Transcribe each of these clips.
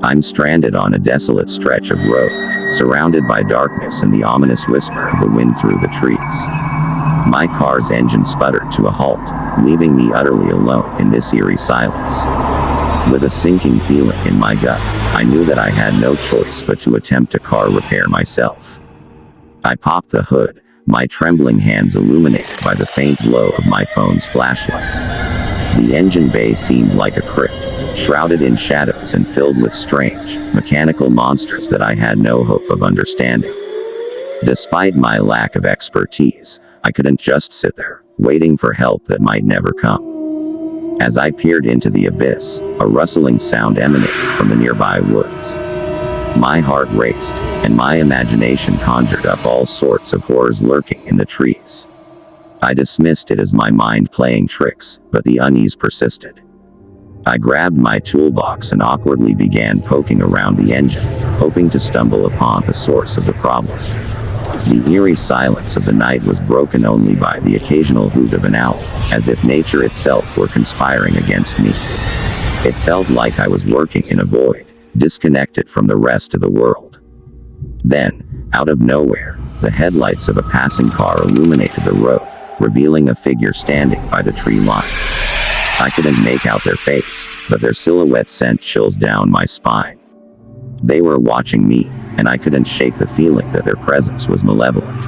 I'm stranded on a desolate stretch of road, surrounded by darkness and the ominous whisper of the wind through the trees. My car's engine sputtered to a halt, leaving me utterly alone in this eerie silence. With a sinking feeling in my gut, I knew that I had no choice but to attempt a car repair myself. I popped the hood, my trembling hands illuminated by the faint glow of my phone's flashlight. The engine bay seemed like a crypt, shrouded in shadows and filled with strange, mechanical monsters that I had no hope of understanding. Despite my lack of expertise, I couldn't just sit there, waiting for help that might never come. As I peered into the abyss, a rustling sound emanated from the nearby woods. My heart raced, and my imagination conjured up all sorts of horrors lurking in the trees. I dismissed it as my mind playing tricks, but the unease persisted. I grabbed my toolbox and awkwardly began poking around the engine, hoping to stumble upon the source of the problem. The eerie silence of the night was broken only by the occasional hoot of an owl, as if nature itself were conspiring against me. It felt like I was working in a void, disconnected from the rest of the world. Then, out of nowhere, the headlights of a passing car illuminated the road, revealing a figure standing by the tree line. I couldn't make out their face, but their silhouette sent chills down my spine. They were watching me, and I couldn't shake the feeling that their presence was malevolent.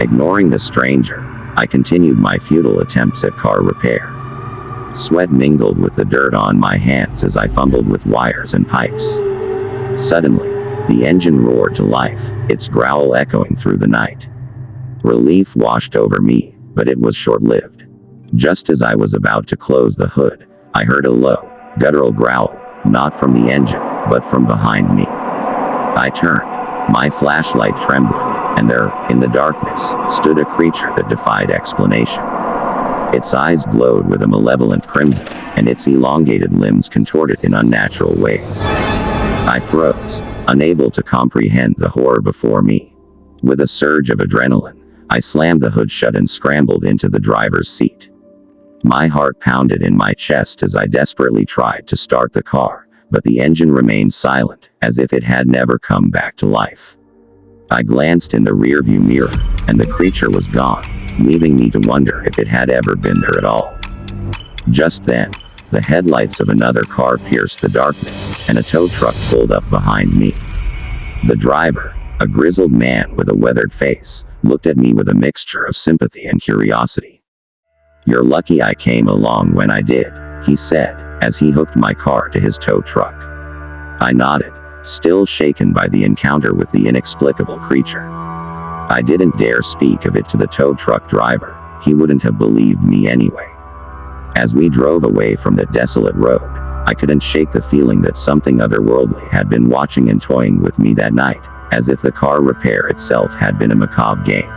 Ignoring the stranger, I continued my futile attempts at car repair. Sweat mingled with the dirt on my hands as I fumbled with wires and pipes. Suddenly, the engine roared to life, its growl echoing through the night. Relief washed over me, but it was short-lived. Just as I was about to close the hood, I heard a low, guttural growl, not from the engine, but from behind me. I turned, my flashlight trembling, and there, in the darkness, stood a creature that defied explanation. Its eyes glowed with a malevolent crimson, and its elongated limbs contorted in unnatural ways. I froze, unable to comprehend the horror before me. With a surge of adrenaline, I slammed the hood shut and scrambled into the driver's seat. My heart pounded in my chest as I desperately tried to start the car, but the engine remained silent, as if it had never come back to life. I glanced in the rearview mirror, and the creature was gone, leaving me to wonder if it had ever been there at all. Just then, the headlights of another car pierced the darkness, and a tow truck pulled up behind me. The driver, a grizzled man with a weathered face, looked at me with a mixture of sympathy and curiosity. "You're lucky I came along when I did," he said, as he hooked my car to his tow truck. I nodded, still shaken by the encounter with the inexplicable creature. I didn't dare speak of it to the tow truck driver, he wouldn't have believed me anyway. As we drove away from the desolate road, I couldn't shake the feeling that something otherworldly had been watching and toying with me that night, as if the car repair itself had been a macabre game.